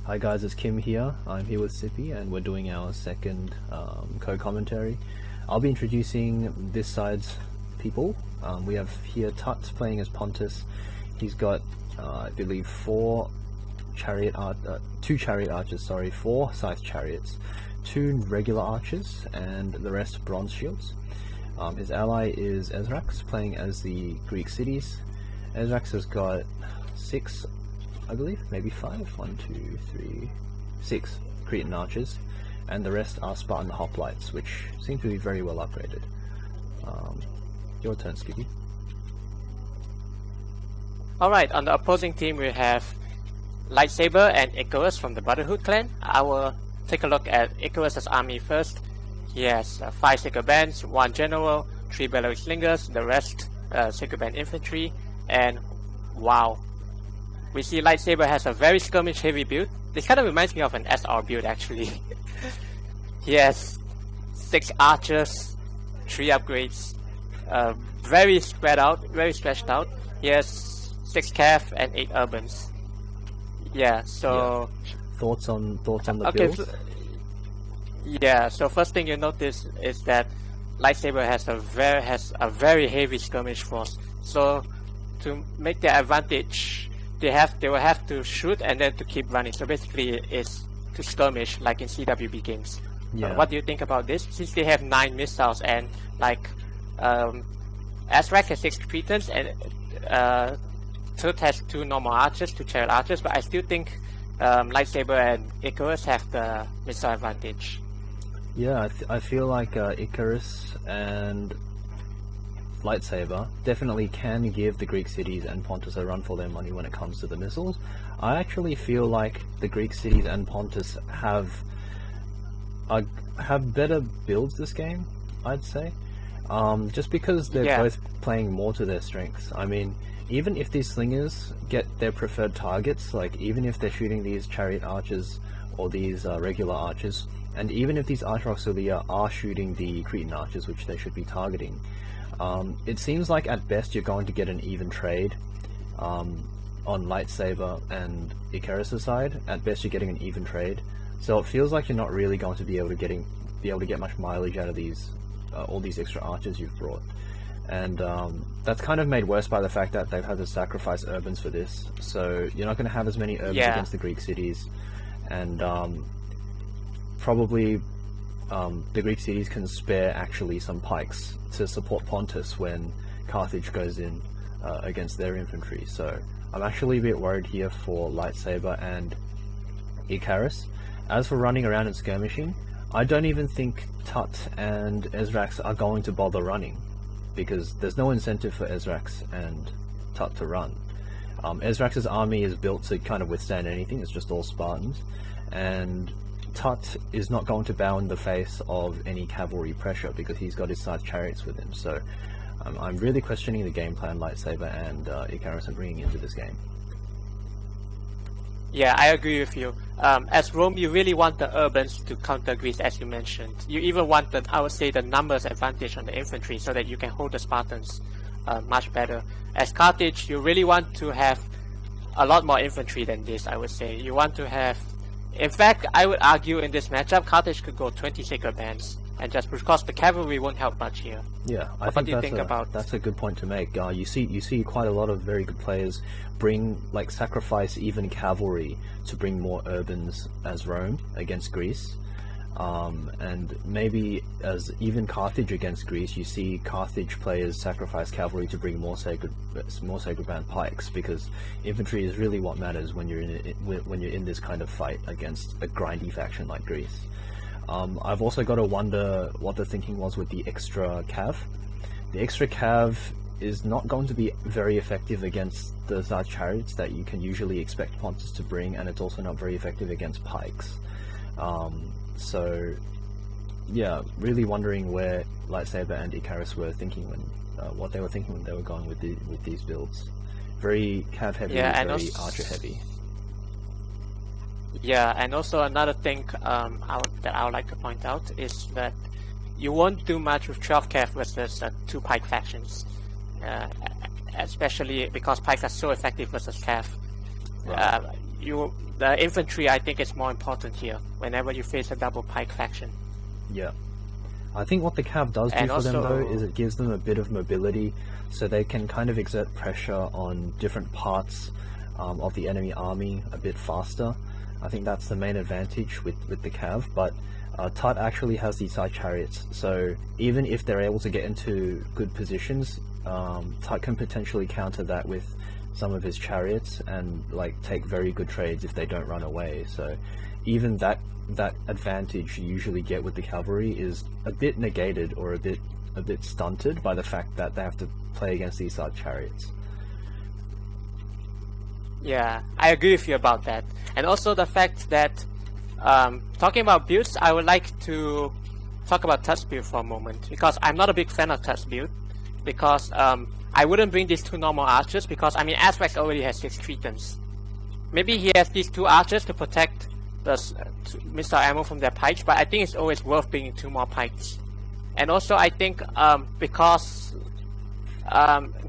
Hi guys, it's Kim here. I'm here with Scipii and we're doing our second co-commentary. I'll be introducing this side's people. We have here Tut playing as Pontus. He's got, I believe, two chariot archers, 4 scythe chariots, 2 regular archers, and the rest bronze shields. His ally is Esrax, playing as the Greek cities. Esrax has got 6, I believe, maybe 5, 1, 2, 3, 6 Cretan archers, and the rest are Spartan hoplites, which seem to be very well upgraded. Your turn, Scipii. Alright, on the opposing team we have Lightsaber and Icarus from the Brotherhood clan. I will take a look at Icarus' army first. He has 5 Sacred Bands, 1 General, 3 Bellowy Slingers, the rest Sacred Band infantry, and wow. We see Lightsaber has a very skirmish heavy build. This kind of reminds me of an SR build actually. He has 6 archers, 3 upgrades, very spread out, very stretched out. He has 6 cav and 8 urbans. Yeah, so thoughts on the build? Yeah, so first thing you notice is that Lightsaber has a very heavy skirmish force. So to make their advantage, they will have to shoot and then to keep running. So basically it's to skirmish like in CWB games. Yeah. What do you think about this? Since they have 9 missiles and like Esrax has 6 Cretans and Tut has 2 normal archers, 2 chariot archers, but I still think Lightsaber and Icarus have the missile advantage. Yeah, I feel like Icarus and Lightsaber definitely can give the Greek cities and Pontus a run for their money when it comes to the missiles. I actually feel like the Greek cities and Pontus have better builds this game, I'd say. Just because they're both playing more to their strengths. I mean, even if these slingers get their preferred targets, like even if they're shooting these chariot archers or these regular archers, and even if these Archer Auxilia are shooting the Cretan archers, which they should be targeting, it seems like at best you're going to get an even trade on Lightsaber and Icarus' side. At best you're getting an even trade, so it feels like you're not really going to be able to get much mileage out of these all these extra archers you've brought. And that's kind of made worse by the fact that they've had to sacrifice urbans for this, so you're not going to have as many urbans against the Greek cities, and probably the Greek cities can spare actually some pikes to support Pontus when Carthage goes in against their infantry. So I'm actually a bit worried here for Lightsaber and Icarus. As for running around and skirmishing, I don't even think Tut and Esrax are going to bother running, because there's no incentive for Esrax and Tut to run. Esrax's army is built to kind of withstand anything. It's just all Spartans, and Tut is not going to bow in the face of any cavalry pressure because he's got his scythe chariots with him. So I'm really questioning the game plan Lightsaber and Icarus are bringing into this game. Yeah, I agree with you. As Rome, you really want the urbans to counter Greece, as you mentioned. You even want I would say, the numbers advantage on the infantry so that you can hold the Spartans much better. As Carthage, you really want to have a lot more infantry than this, I would say. You want to have... In fact, I would argue in this matchup, Carthage could go 20 Sacred Bands, and just because the cavalry won't help much here. Yeah, what do you think about that's a good point to make. You see quite a lot of very good players sacrifice even cavalry to bring more urbans as Rome against Greece, and maybe as even Carthage against Greece, you see Carthage players sacrifice cavalry to bring more sacred band pikes, because infantry is really what matters when you're in this kind of fight against a grindy faction like Greece. I've also got to wonder what the thinking was with the extra cav. The extra cav is not going to be very effective against the scythe chariots that you can usually expect Pontus to bring, and it's also not very effective against pikes. So yeah, really wondering where Lightsaber and Icarus were thinking what they were thinking when they were going with these builds. Very cav heavy, very archer heavy. Yeah, and also another thing that I would like to point out is that you won't do much with 12 cav versus 2 pike factions, especially because pikes are so effective versus cav. Right. the infantry I think is more important here whenever you face a double pike faction. Yeah. I think what the cav does do for them though is it gives them a bit of mobility, so they can kind of exert pressure on different parts of the enemy army a bit faster. I think that's the main advantage with the cav, but Tut actually has these side chariots, so even if they're able to get into good positions, Tut can potentially counter that with some of his chariots and like take very good trades if they don't run away. So even that advantage you usually get with the cavalry is a bit negated or a bit stunted by the fact that they have to play against these side chariots. Yeah, I agree with you about that. And also the fact that, talking about builds, I would like to talk about Tut's build for a moment, because I'm not a big fan of Tut's build, because I wouldn't bring these two normal archers, because I mean Esrax already has 6 Cretans. Maybe he has these 2 archers to protect the missile ammo from their pikes, but I think it's always worth bringing 2 more pikes. And also I think because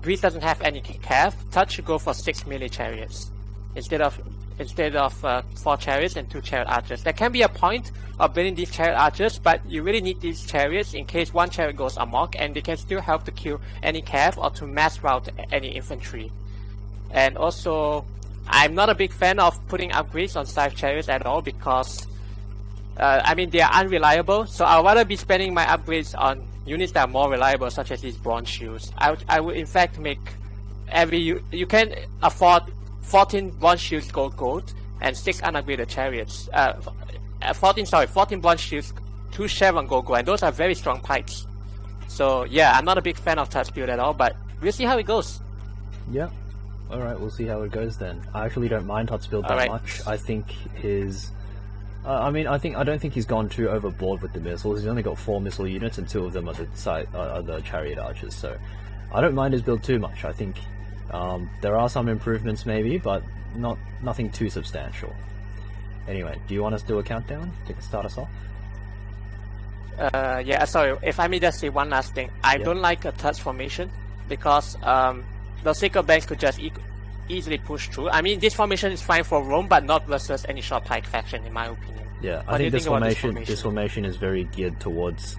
Greece doesn't have any cav, Tut should go for 6 melee chariots instead of 4 chariots and 2 chariot archers. There can be a point of building these chariot archers, but you really need these chariots in case one chariot goes amok, and they can still help to kill any cav or to mass rout any infantry. And also, I'm not a big fan of putting upgrades on scythe chariots at all, because I mean they are unreliable, so I'd rather be spending my upgrades on units that are more reliable, such as these bronze shields. I would in fact make you can afford 14 bronze shields gold and 6 unupgraded chariots. 14 bronze shields, 2 chevron gold, and those are very strong pikes. So yeah, I'm not a big fan of Tut's build at all, but we'll see how it goes. Yeah. Alright, we'll see how it goes then. I actually don't mind Tut's build that much. I think his... I don't think he's gone too overboard with the missiles. He's only got 4 missile units, and 2 of them are the chariot archers, so I don't mind his build too much. I think there are some improvements maybe, but nothing too substantial. Anyway, do you want us to do a countdown to start us off? Yeah, sorry, if I may just say one last thing. I don't like a Tut's formation, because the Sacred Banks could just easily push through. I mean, this formation is fine for Rome, but not versus any short pike faction, in my opinion. Yeah, I think this formation is very geared towards.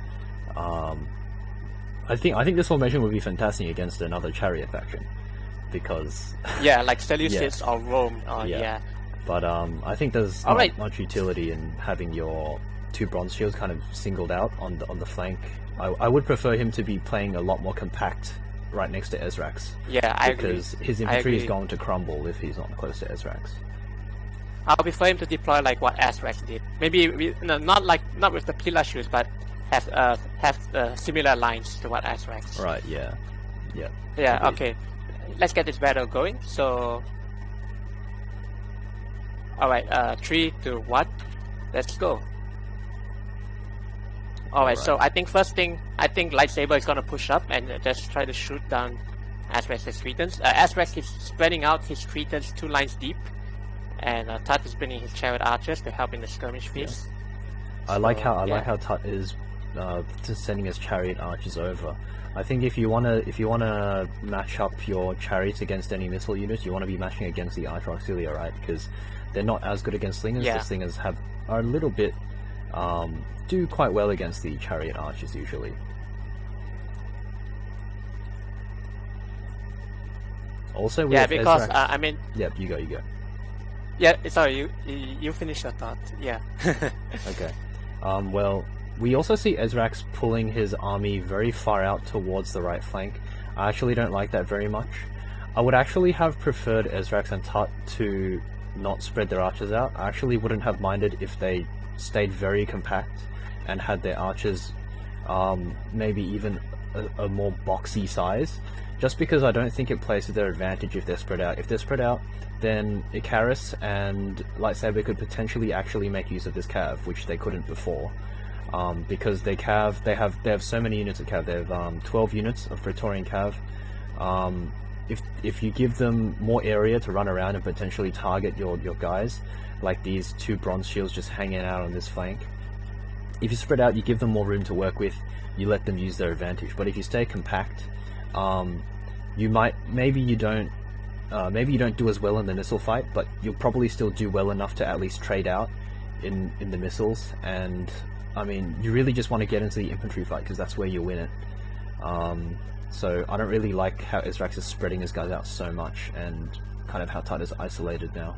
I think this formation would be fantastic against another chariot faction, because yeah, like Seleucids or Rome. But I think there's not much utility in having your 2 bronze shields kind of singled out on the flank. I would prefer him to be playing a lot more compact right next to Esrax. Yeah, I agree. Because his infantry is going to crumble if he's not close to Esrax. I'll prefer him to deploy like what Esrax did. Maybe not with the pillar shields, but have similar lines to what Esrax. Right. Yeah. Yeah. Yeah. Indeed. Okay. Let's get this battle going. So, all right. 3, 2, 1. Let's go. Alright, so I think Lightsaber is gonna push up and just try to shoot down Esrax's Cretans. Esrax is spreading out his Cretans 2 lines deep, and Tut is bringing his chariot archers to help in the skirmish phase. I like how Tut is just sending his chariot archers over. I think if you wanna match up your chariots against any missile units, you want to be matching against the Archer Auxilia, right? Because they're not as good against slingers. The slingers are a little bit do quite well against the chariot archers usually. Also, with because Esrax, I mean. Yep, you go. Yeah, sorry, you finish your thought. Yeah. Okay. Well, we also see Esrax pulling his army very far out towards the right flank. I actually don't like that very much. I would actually have preferred Esrax and Tut to not spread their archers out. I actually wouldn't have minded if they stayed very compact and had their archers maybe even a more boxy size, just because I don't think it plays to their advantage if they're spread out. If they're spread out, then Icarus and Lightsaber could potentially actually make use of this cav, which they couldn't before, because they have so many units of cav. They have 12 units of Praetorian cav. If you give them more area to run around and potentially target your guys, like these 2 bronze shields just hanging out on this flank, if you spread out, you give them more room to work with, you let them use their advantage. But if you stay compact, you don't maybe you don't do as well in the missile fight, but you'll probably still do well enough to at least trade out in the missiles. And I mean, you really just want to get into the infantry fight because that's where you win it. So I don't really like how Esrax is spreading his guys out so much, and kind of how Tut is isolated now.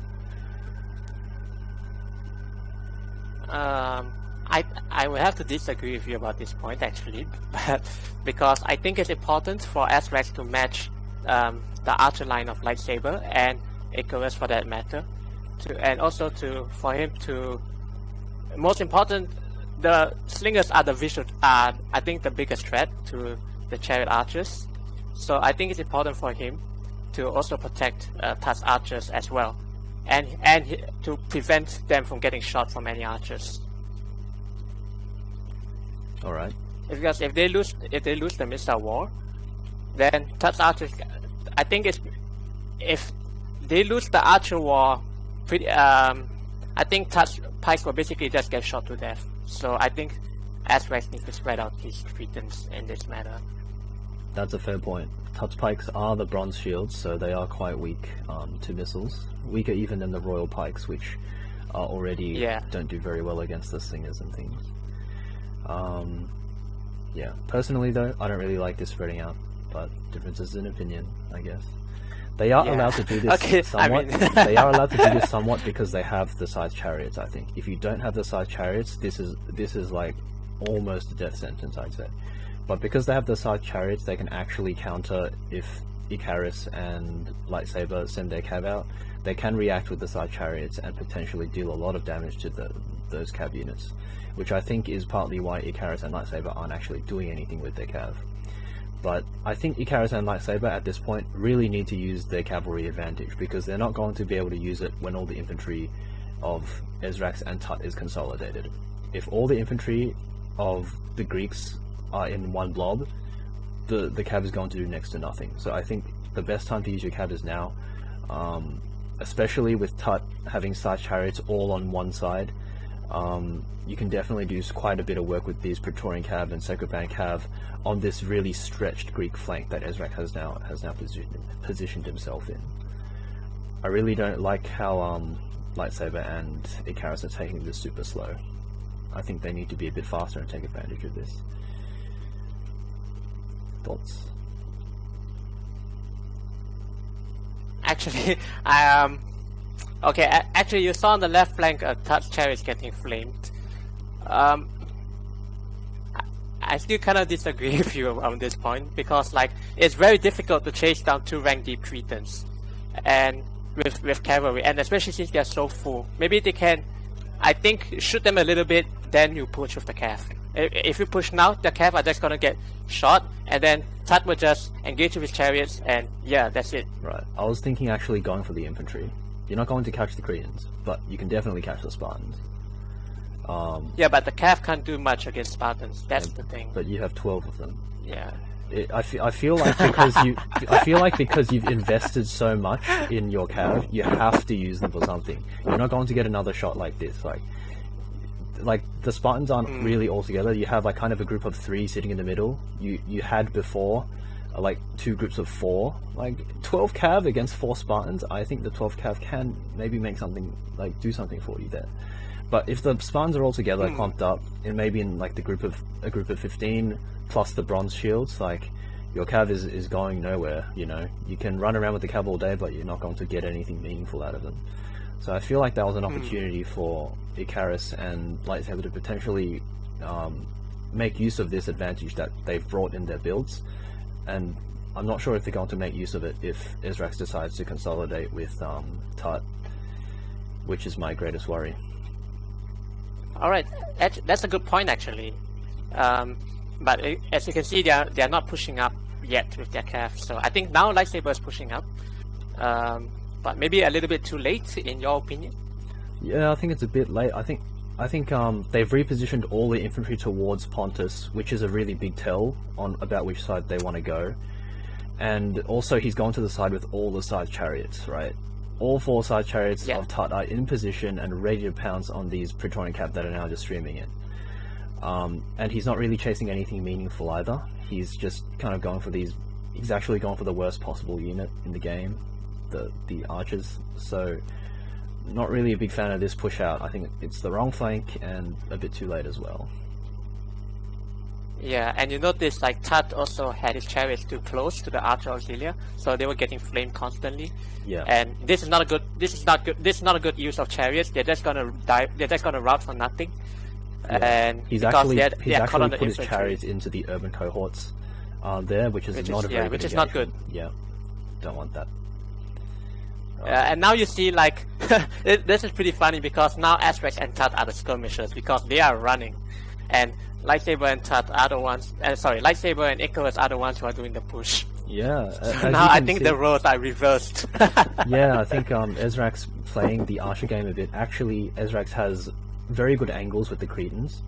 I will have to disagree with you about this point actually, but because I think it's important for Esrax to match the archer line of lightsaber and Icarus for that matter, and also for him to, most important, the slingers are I think the biggest threat to the chariot archers. So I think it's important for him to also protect Tut's archers as well, and to prevent them from getting shot from any archers. All right. Because if they lose the missile war, then Tut's archers, I think if they lose the archer war, I think Tut's pikes will basically just get shot to death. So I think Esrax needs to spread out his Cretans in this matter. That's a fair point. Tut's pikes are the bronze shields, so they are quite weak to missiles. Weaker even than the royal pikes, which already don't do very well against the slingers and things. Yeah, personally though, I don't really like this spreading out, but differences in opinion, I guess. They are allowed to do this somewhat. They are allowed to do this somewhat because they have the size chariots, I think. If you don't have the size chariots, this is like almost a death sentence, I'd say. But because they have the size chariots, they can actually counter if Icarus and Lightsaber send their cav out. They can react with the side chariots and potentially deal a lot of damage to those cav units, which I think is partly why Icarus and Lightsaber aren't actually doing anything with their cav. But I think Icarus and Lightsaber at this point really need to use their cavalry advantage, because they're not going to be able to use it when all the infantry of Esrax and Tut is consolidated. If all the infantry of the Greeks are in one blob, the cav is going to do next to nothing. So I think the best time to use your cav is now, especially with Tut having side chariots all on one side. You can definitely do quite a bit of work with these Praetorian cav and Sacred Band cav on this really stretched Greek flank that Esrax has now positioned himself in. I really don't like how Lightsaber and Icarus are taking this super slow. I think they need to be a bit faster and take advantage of this. Thoughts? Actually, okay, actually you saw on the left flank Tut's chariots getting flamed. I still kind of disagree with you on this point, because like it's very difficult to chase down 2 rank deep Cretans and with cavalry, and especially since they're so full. Maybe they can, I think, shoot them a little bit, then you push with the cav. If you push now, the cav are just gonna get shot, and then Tut will just engage with his chariots, and yeah, that's it. Right. I was thinking actually going for the infantry. You're not going to catch the Cretans, but you can definitely catch the Spartans. Yeah, but the cav can't do much against Spartans. That's the thing. But you have 12 of them. Yeah. I feel like because you've invested so much in your cav, you have to use them for something. You're not going to get another shot like this. Like the Spartans aren't really all together. You have like kind of a group of 3 sitting in the middle. You had before like 2 groups of 4. Like 12 cav against 4 Spartans. I think the 12 cav can maybe make something, like do something for you there. But if the Spartans are all together, clumped up, and maybe in like a group of 15 plus the bronze shields, like your cav is going nowhere. You know, you can run around with the cav all day, but you're not going to get anything meaningful out of them. So I feel like that was an opportunity for Icarus and Lightsaber to potentially make use of this advantage that they've brought in their builds. And I'm not sure if they're going to make use of it if Esrax decides to consolidate with Tut, which is my greatest worry. Alright, that's a good point actually. But as you can see, they are not pushing up yet with their cav. So I think now Lightsaber is pushing up. But maybe a little bit too late, in your opinion? Yeah, I think it's a bit late. I think they've repositioned all the infantry towards Pontus, which is a really big tell on about which side they want to go. And also he's gone to the side with all the side chariots, right? All 4 side chariots of Tut are in position and ready to pounce on these Praetorian cav that are now just streaming in. And he's not really chasing anything meaningful either. He's just kind of going for these. He's actually going for the worst possible unit in the game, the archers. So not really a big fan of this push out. I think it's the wrong flank and a bit too late as well. Yeah, and you notice like Tut also had his chariots too close to the archer auxilia, so they were getting flamed constantly. Yeah. And this is not a good use of chariots. They're just gonna die. They're just gonna rout for nothing. Yeah. And he's actually put his chariots into the urban cohorts there, which is not a very good not good. Yeah, don't want that. And now you see like this is pretty funny because now Esrax and Tut are the skirmishers because they are running, and Lightsaber and Tut are the ones. Lightsaber and Icarus are the ones who are doing the push. Yeah. So now I think the roles are reversed. Yeah, I think Esrax playing the archer game a bit. Actually, Esrax has very good angles with the Cretans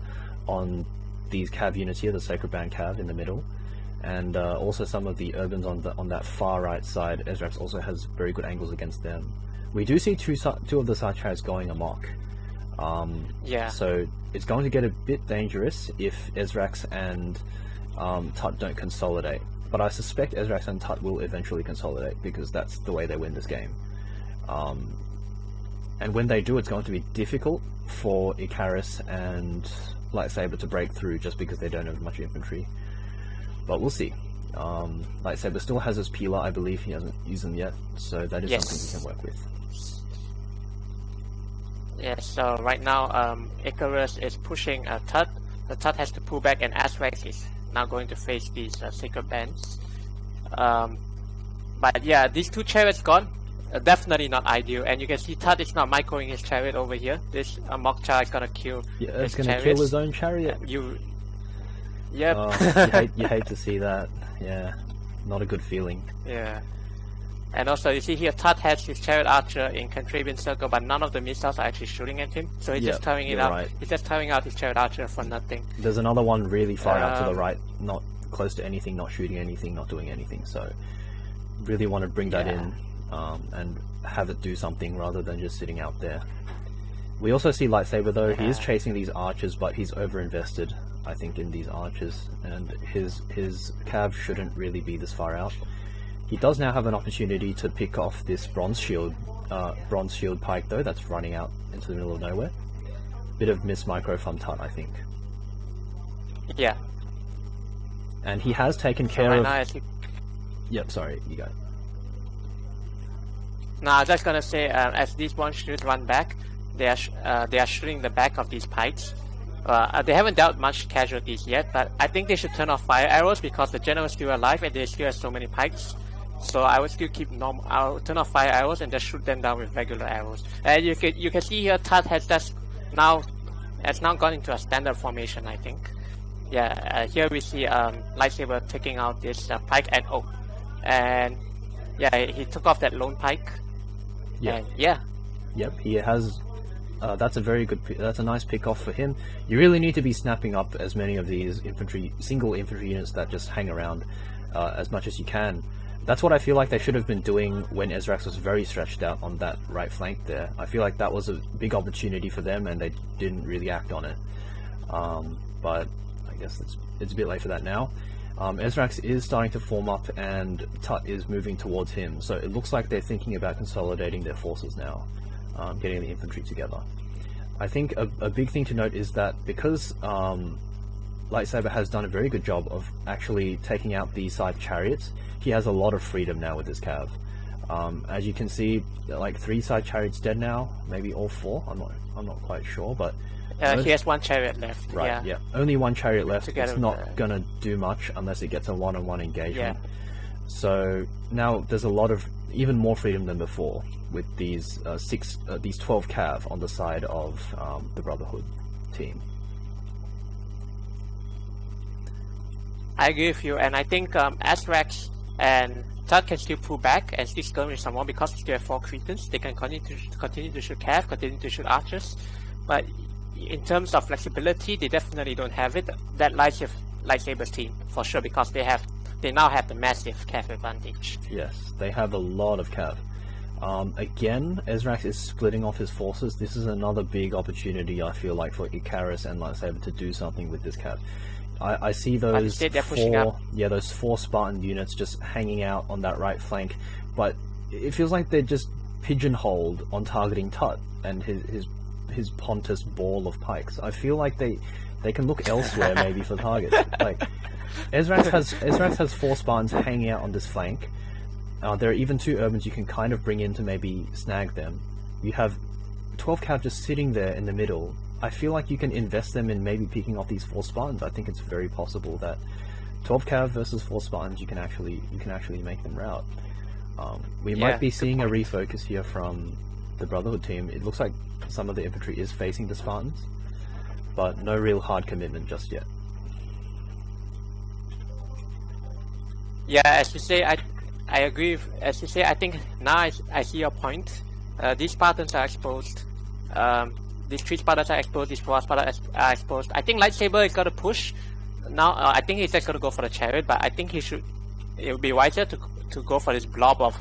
on these cav units here, the Sacred Band cav in the middle, and also some of the urbans on that far right side. Esrax also has very good angles against them. We do see two of the side chariots going amok. Yeah. So it's going to get a bit dangerous if Esrax and Tut don't consolidate. But I suspect Esrax and Tut will eventually consolidate because that's the way they win this game. And when they do, it's going to be difficult for Icarus and Lightsaber to break through just because they don't have much infantry. But we'll see. Lightsaber still has his Peeler, I believe he hasn't used them yet, so that is something he can work with. Yeah, so right now Icarus is pushing Tut. The Tut has to pull back and Esrax is now going to face these Sacred Bands. But yeah, these two chariots gone. Definitely not ideal, and you can see Tut is not microing his chariot over here. This Mokcha is gonna kill. Yeah, it's gonna kill his own chariot. Yep. You hate to see that. Yeah, not a good feeling. Yeah. And also, you see here, Tut has his chariot archer in Cantrabian circle, but none of the missiles are actually shooting at him. So he's just tiring it out. Right. He's just tiring out his chariot archer for nothing. There's another one really far out to the right, not close to anything, not shooting anything, not doing anything. So really want to bring that in. And have it do something rather than just sitting out there. We also see Lightsaber though, he is chasing these archers, but he's overinvested, I think, in these archers, and his cav shouldn't really be this far out. He does now have an opportunity to pick off this bronze shield pike though, that's running out into the middle of nowhere. Bit of miss micro from Tut, I think. Yeah. And he has taken care of... Now Yep, sorry, you go. No, I was just gonna say, as these bronze shields run back, they are shooting the back of these pikes. They haven't dealt much casualties yet, but I think they should turn off fire arrows because the general is still alive and they still have so many pikes. So I would still keep I'll turn off fire arrows and just shoot them down with regular arrows. And you can see here, Tut has now gone into a standard formation, I think. Yeah, here we see Lightsaber taking out this pike and yeah, he took off that lone pike. Yeah. And yeah. Yep, he has. That's a nice pick off for him. You really need to be snapping up as many of these single infantry units that just hang around as much as you can. That's what I feel like they should have been doing when Esrax was very stretched out on that right flank there. I feel like that was a big opportunity for them and they didn't really act on it. But I guess it's a bit late for that now. Esrax is starting to form up and Tut is moving towards him, so it looks like they're thinking about consolidating their forces now, getting the infantry together. I think a big thing to note is that because Lightsaber has done a very good job of actually taking out the side chariots, he has a lot of freedom now with his cav. As you can see, like 3 side chariots dead now, maybe all 4, I'm not quite sure, but he has 1 chariot left. Right, yeah. Only 1 chariot left. It's not gonna do much unless it gets a one-on-one engagement. Yeah. So now there's a lot of, even more freedom than before with these 12 cav on the side of the Brotherhood team. I agree with you, and I think Esrax and Tut can still pull back and still skirmish some more because they still have 4 Cretans. They can continue to shoot cav, continue to shoot archers, but in terms of flexibility, they definitely don't have it. That lies with Lightsaber's team for sure because they now have the massive cav advantage. Yes, they have a lot of cav. Again, Esrax is splitting off his forces. This is another big opportunity, I feel like, for Icarus and Lightsaber to do something with this cav. I see those 4 Spartan units just hanging out on that right flank, but it feels like they're just pigeonholed on targeting Tut and his Pontus ball of pikes. I feel like they can look elsewhere maybe for targets. Like Esrax has 4 Spartans hanging out on this flank. There are even 2 Urbans you can kind of bring in to maybe snag them. You have 12 Cav just sitting there in the middle. I feel like you can invest them in maybe picking off these 4 Spartans. I think it's very possible that 12 Cav versus 4 Spartans, you can actually make them rout. We might be seeing a refocus here from the Brotherhood team. It looks like some of the infantry is facing the Spartans, but no real hard commitment just yet. Yeah, as you say, I agree. As you say, I think now I see your point. These Spartans are exposed. These 3 Spartans are exposed. These 4 Spartans are exposed. I think Lightsaber is gonna push. Now, I think he's just gonna go for the chariot, but I think it would be wiser to go for this blob of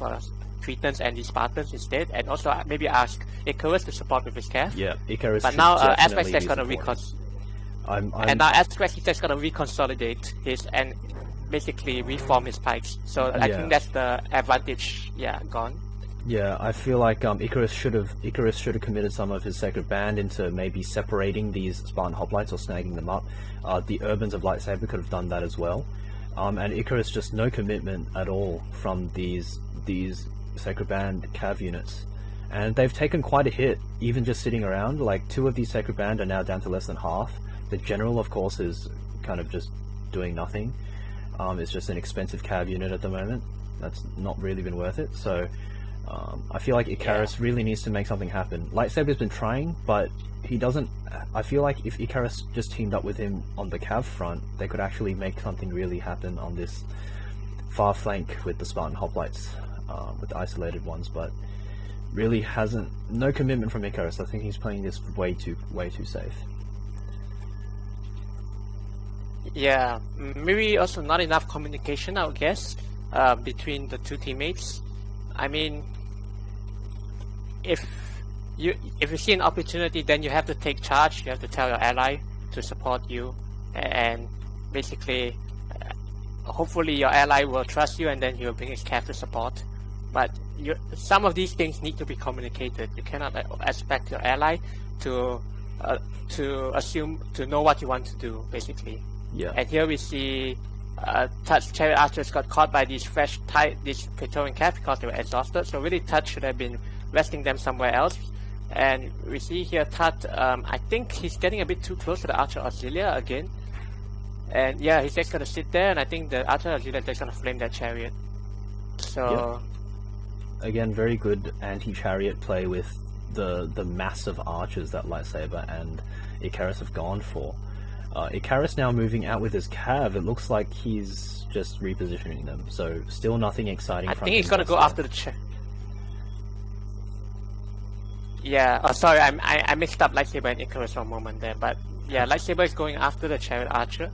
Cretans and these Spartans instead, and also maybe ask Icarus to support with his cav. Yeah, Icarus. But now Esrax is gonna and now Esrax is just gonna reconsolidate his and basically reform his pikes. So I think that's the advantage. Yeah, gone. Yeah, I feel like Icarus should have committed some of his Sacred Band into maybe separating these Spartan hoplites or snagging them up. The Urbans of Lightsaber could have done that as well. And Icarus just no commitment at all from these Sacred Band Cav units. And they've taken quite a hit, even just sitting around. Like 2 of these Sacred Band are now down to less than half. The General, of course, is kind of just doing nothing. It's just an expensive Cav unit at the moment. That's not really been worth it. So I feel like Icarus really needs to make something happen. Lightsaber's been trying, but he doesn't. I feel like if Icarus just teamed up with him on the Cav front, they could actually make something really happen on this far flank with the Spartan hoplites, with the isolated ones. But really hasn't. No commitment from Icarus. I think he's playing this way too safe. Yeah, maybe also not enough communication, I would guess, between the 2 teammates. I mean, if you see an opportunity, then you have to take charge. You have to tell your ally to support you, and basically, hopefully your ally will trust you, and then he'll bring his cav to support. But some of these things need to be communicated. You cannot expect your ally to assume to know what you want to do, basically. Yeah. And here we see Tut's chariot archers got caught by these these Praetorian cav because they were exhausted. So really, Tut should have been resting them somewhere else. And we see here Tut. I think he's getting a bit too close to the Archer Auxilia again. And yeah, he's just gonna sit there, and I think the Archer Auxilia is just gonna flame that chariot. So again, very good anti-chariot play with the massive archers that Lightsaber and Icarus have gone for. Icarus now moving out with his cav. It looks like he's just repositioning them. So still nothing exciting. I think he's gonna go after the chariot. Yeah. Oh, sorry. I mixed up Lightsaber and Icarus for a moment there. But yeah, Lightsaber is going after the chariot archer.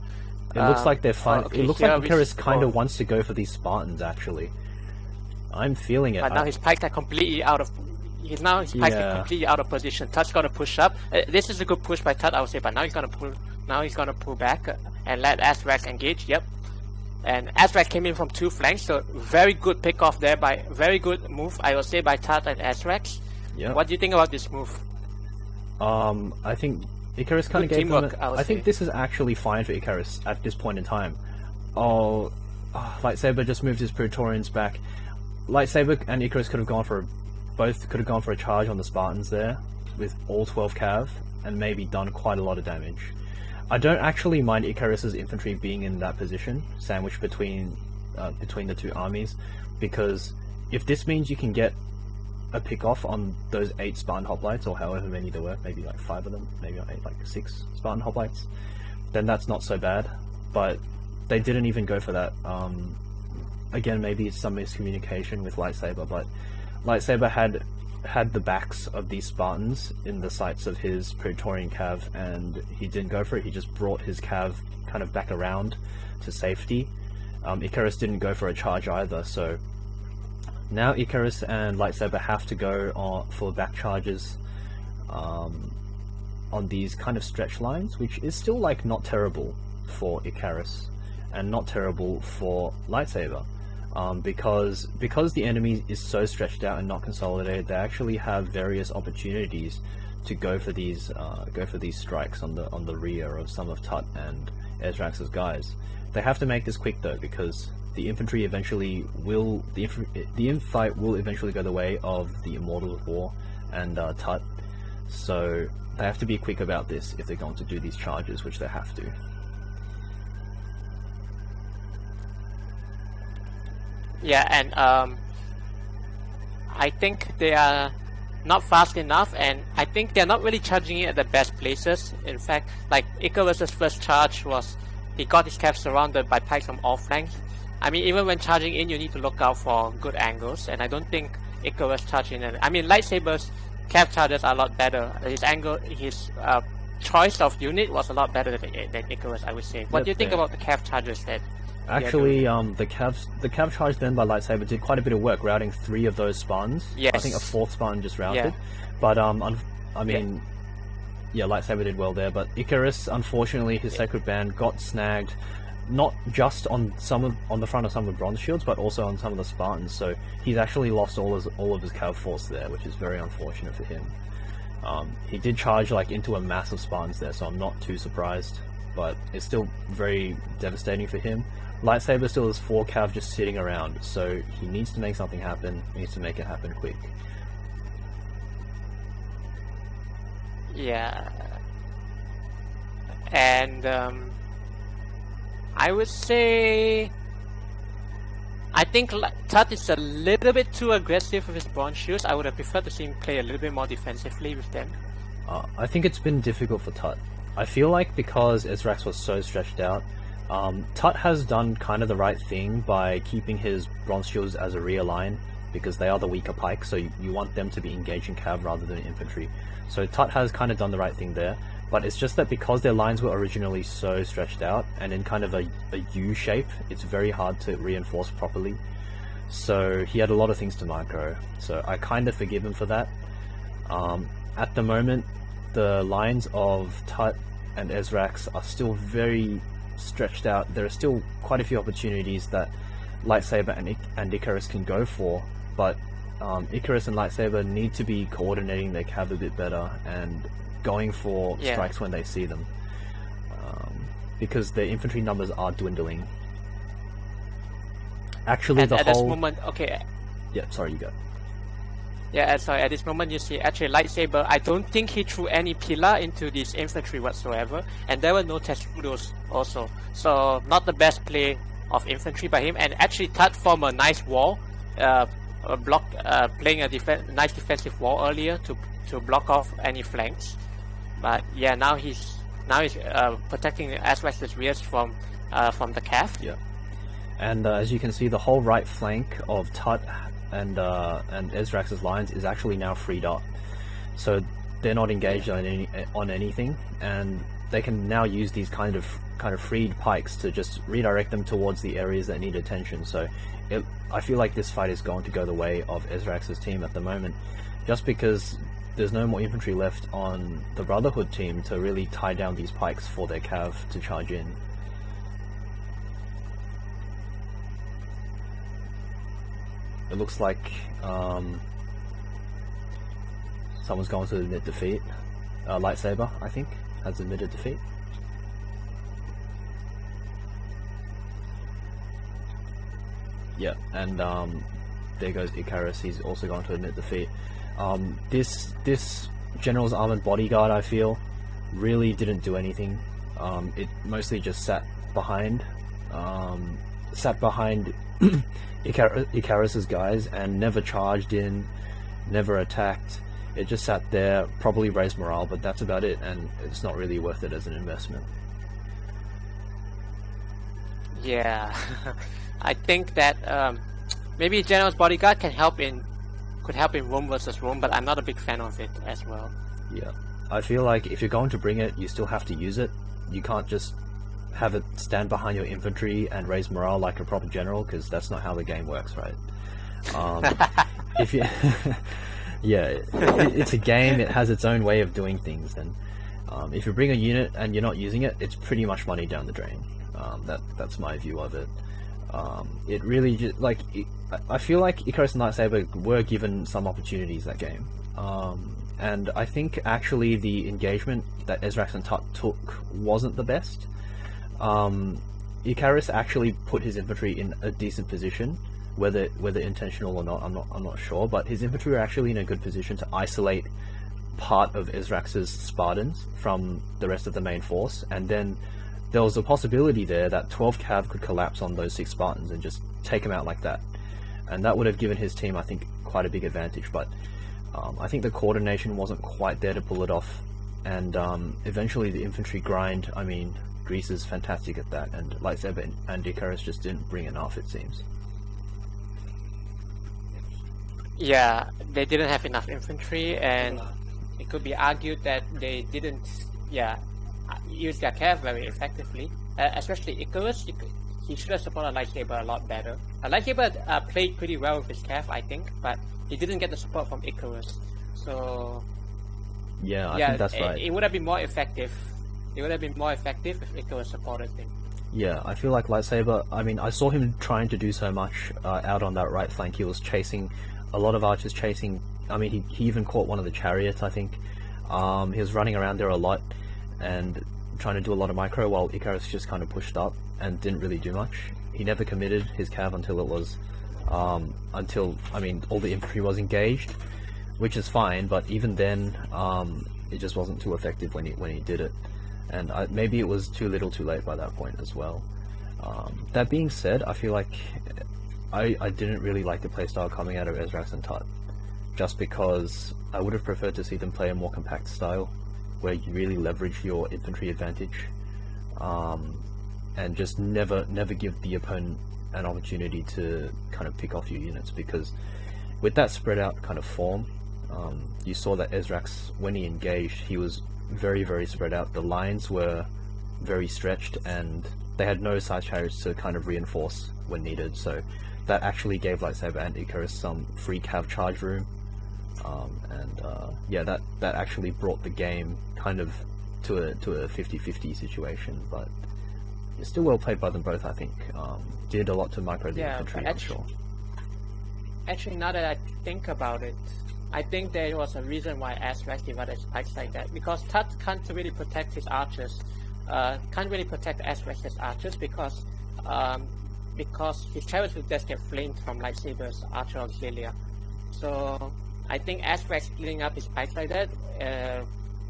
It looks like they're fine. It looks like Icarus kind of wants to go for these Spartans. Actually, I'm feeling it. But now his pikes are completely out of. His pikes are completely out of position. Tut's gonna push up. This is a good push by Tut, I would say. But now he's gonna pull. Now he's gonna pull back and let Esrax engage. Yep. And Esrax came in from 2 flanks, so very good pick off there very good move, I will say, by Tut and Esrax. Yeah. What do you think about this move? I think Icarus kind of gave them. I think this is actually fine for Icarus at this point in time. Lightsaber just moved his Praetorians back. Lightsaber and Icarus could have gone for a charge on the Spartans there with all 12 cav and maybe done quite a lot of damage. I don't actually mind Icarus's infantry being in that position, sandwiched between the 2 armies, because if this means you can get a pick off on those 8 Spartan hoplites, or however many there were, maybe like 5 of them, maybe not 8, like 6 Spartan hoplites, then that's not so bad. But they didn't even go for that. Again, maybe it's some miscommunication with Lightsaber, but Lightsaber had the backs of these Spartans in the sights of his Praetorian cav, and he didn't go for it. He just brought his cav kind of back around to safety. Icarus didn't go for a charge either, so now Icarus and Lightsaber have to go for back charges on these kind of stretch lines, which is still like not terrible for Icarus and not terrible for Lightsaber. because the enemy is so stretched out and not consolidated. They actually have various opportunities to go for these strikes on the rear of some of Tut and Esrax's guys. They have to make this quick though, because the infantry eventually will the infight will eventually go the way of the Immortals of War and Tut. So they have to be quick about this if they're going to do these charges, which they have to. Yeah, and I think they are not fast enough, and I think they're not really charging it at the best places. In fact, like Icarus's first charge was, he got his cav surrounded by pikes from all flanks. I mean, even when charging in, you need to look out for good angles, and I don't think Icarus charging in. I mean, Lightsaber's cav charges are a lot better. His angle, his choice of unit was a lot better than Icarus, I would say. What do you think about the cav charges that? Actually, the cav charge then by Lightsaber did quite a bit of work, routing 3 of those Spartans. Yes. I think a 4th Spartan just routed. But I mean, yeah, Lightsaber did well there. But Icarus, unfortunately, his Sacred Band got snagged, not just on the front of some of the bronze shields, but also on some of the Spartans. So he's actually lost all of his cav force there, which is very unfortunate for him. He did charge like into a mass of Spartans there, so I'm not too surprised. But it's still very devastating for him. Lightsaber still has 4 cav just sitting around, so he needs to make something happen. He needs to make it happen quick. Yeah, and I would say I think Tut is a little bit too aggressive with his bronze shields. I would have preferred to see him play a little bit more defensively with them. I think it's been difficult for Tut. I feel like because Esrax was so stretched out, Tut has done kind of the right thing by keeping his bronze shields as a rear line, because they are the weaker pikes, so you want them to be engaging cav rather than infantry. So Tut has kind of done the right thing there, but it's just that because their lines were originally so stretched out and in kind of a U shape, it's very hard to reinforce properly. So he had a lot of things to micro, so I kind of forgive him for that. At the moment, the lines of Tut and Esrax are still very stretched out. There are still quite a few opportunities that Lightsaber and Icarus can go for, but Icarus and Lightsaber need to be coordinating their cav a bit better and going for strikes when they see them, because their infantry numbers are dwindling. Actually, at this moment, yeah, sorry, you go. Yeah, sorry, at this moment you see actually Lightsaber, I don't think he threw any pillar into this infantry whatsoever, and there were no Testudos also, so not the best play of infantry by him. And actually Tut formed a nice wall, playing a nice defensive wall earlier to block off any flanks. But yeah, now he's protecting Esrax's rears from the cav. Yeah, and as you can see, the whole right flank of Tut and Esrax's lines is actually now freed up, so they're not engaged on anything, and they can now use these kind of freed pikes to just redirect them towards the areas that need attention. So I feel like this fight is going to go the way of Esrax's team at the moment, just because there's no more infantry left on the Brotherhood team to really tie down these pikes for their cav to charge in. It looks like someone's going to admit defeat. Lightsaber, I think, has admitted defeat. Yeah, and there goes Icarus. He's also going to admit defeat. This General's Armored Bodyguard, I feel, really didn't do anything. It mostly just sat behind Icarus's guys and never charged in, never attacked. It just sat there, probably raised morale, but that's about it, and it's not really worth it as an investment. Yeah, I think that maybe General's Bodyguard could help in room versus room, but I'm not a big fan of it as well. Yeah, I feel like if you're going to bring it, you still have to use it. You can't just have it stand behind your infantry and raise morale like a proper general, because that's not how the game works, right? If you yeah, it's a game, it has its own way of doing things, and if you bring a unit and you're not using it, it's pretty much money down the drain. That's my view of it. It really just I feel like Icarus and Lightsaber were given some opportunities that game, and I think actually the engagement that Esrax and Tut took wasn't the best. Icarus actually put his infantry in a decent position, whether intentional or not, I'm not sure, but his infantry were actually in a good position to isolate part of Esrax's Spartans from the rest of the main force, and then there was a possibility there that 12 Cav could collapse on those 6 Spartans and just take them out like that, and that would have given his team, I think, quite a big advantage. But I think the coordination wasn't quite there to pull it off, and eventually the infantry grind, I mean, Greece is fantastic at that, and Lightsaber and Icarus just didn't bring enough, it seems. Yeah, they didn't have enough infantry, and it could be argued that they didn't, use their cav very effectively. Especially Icarus, he should have supported Lightsaber a lot better. Lightsaber played pretty well with his cav, I think, but he didn't get the support from Icarus. So yeah, I think that's right. It would have been more effective. It would have been more effective if Icarus supported him. Yeah, I feel like Lightsaber, I mean, I saw him trying to do so much out on that right flank. He was chasing a lot of archers, I mean, he even caught one of the chariots, I think. He was running around there a lot and trying to do a lot of micro, while Icarus just kind of pushed up and didn't really do much. He never committed his cav until it was, all the infantry was engaged, which is fine, but even then, it just wasn't too effective when he did it. And maybe it was too little too late by that point as well. That being said, I feel like I didn't really like the playstyle coming out of Esrax and Tut, just because I would have preferred to see them play a more compact style, where you really leverage your infantry advantage, and just never give the opponent an opportunity to kind of pick off your units, because with that spread out kind of form, you saw that Esrax, when he engaged, he was very, very spread out. The lines were very stretched, and they had no side chariots to kind of reinforce when needed, so that actually gave Lightsaber and Icarus some free cav charge room, that actually brought the game kind of to a 50-50 situation. But it's still well played by them both, I think. Did a lot to micro the infantry, I'm sure. Actually, now that I think about it, I think there was a reason why Esrax divided his pikes like that, because Tut can't really protect his archers, can't really protect Esrax's archers, because his chariots will just get flamed from Lightsaber's archer auxilia. So I think Esrax splitting up his pikes like that,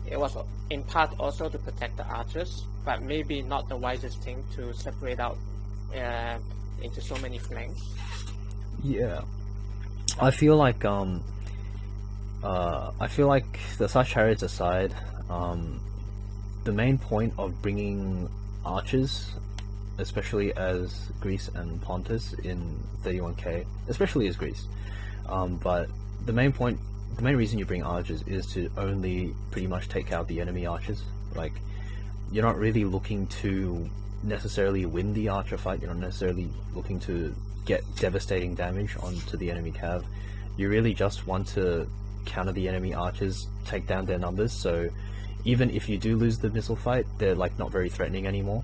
it was in part also to protect the archers, but maybe not the wisest thing to separate out into so many flanks. Yeah, I feel like the side chariots aside, the main point of bringing archers, especially as Greece and Pontus in 31k, especially as Greece, but the main reason you bring archers is to only pretty much take out the enemy archers. Like, you're not really looking to necessarily win the archer fight, you're not necessarily looking to get devastating damage onto the enemy cav. You really just want to counter the enemy archers, take down their numbers, so even if you do lose the missile fight, they're like not very threatening anymore.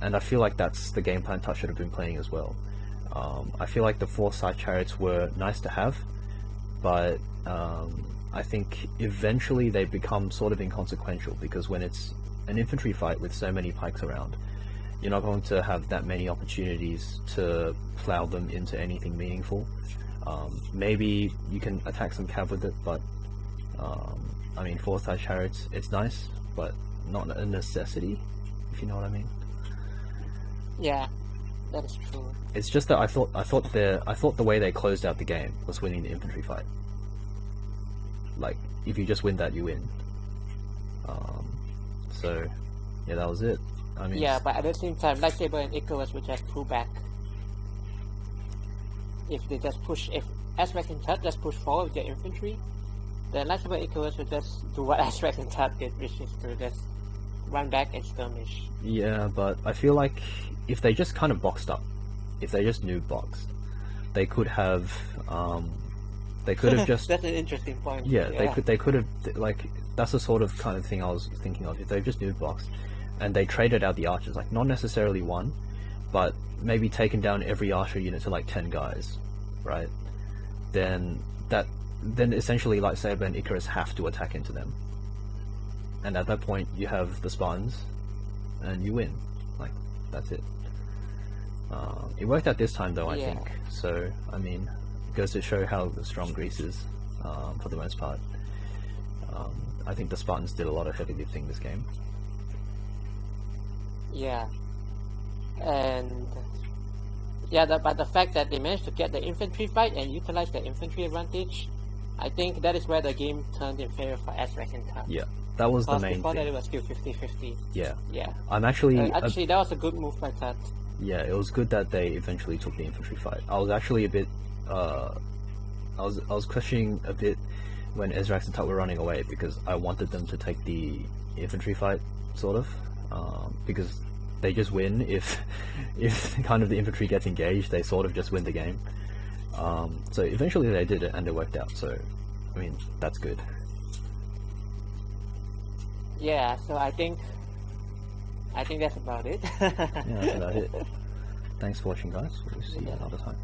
And I feel like that's the game plan Tut should have been playing as well. I feel like the 4 side chariots were nice to have, but I think eventually they become sort of inconsequential, because when it's an infantry fight with so many pikes around, you're not going to have that many opportunities to plow them into anything meaningful. Maybe you can attack some cav with it, but 4 side chariots, it's nice, but not a necessity, if you know what I mean. Yeah, that is true. It's just that I thought the way they closed out the game was winning the infantry fight. Like, if you just win that, you win. So yeah, that was it. I mean, yeah, but at the same time, Lightsaber and Icarus would just pull back. If they just push, if Esrax and Tut just push forward with their infantry, then Lightsaber and Icarus would just do what Esrax and Tut did, which is to just run back and skirmish. Yeah, but I feel like if they just kind of boxed up, if they just noob boxed, they could have just That's an interesting point. Yeah, they could have, like, that's the sort of kind of thing I was thinking of. If they just noob boxed and they traded out the archers, like, not necessarily one, but maybe taken down every archer unit to like 10 guys, right? Then essentially Lightsaber and Icarus have to attack into them, and at that point you have the Spartans, and you win. Like, that's it. It worked out this time though, I think. So I mean, it goes to show how strong Greece is for the most part. I think the Spartans did a lot of heavy lifting this game. Yeah, and but the fact that they managed to get the infantry fight and utilize the infantry advantage, I think that is where the game turned in favor for Esrax and Carthage. Yeah, that was the main before thing. that it was still 50-50. Yeah. Yeah. I'm actually... that was a good move by Carthage. Yeah, it was good that they eventually took the infantry fight. I was actually a bit... I was questioning a bit when Esrax and Tut were running away, because I wanted them to take the infantry fight, sort of. Because they just win if kind of the infantry gets engaged, they sort of just win the game. So eventually they did it and it worked out, so I mean, that's good. Yeah, so I think that's about it. Yeah, that's about it. Thanks for watching, guys. We'll see you another time.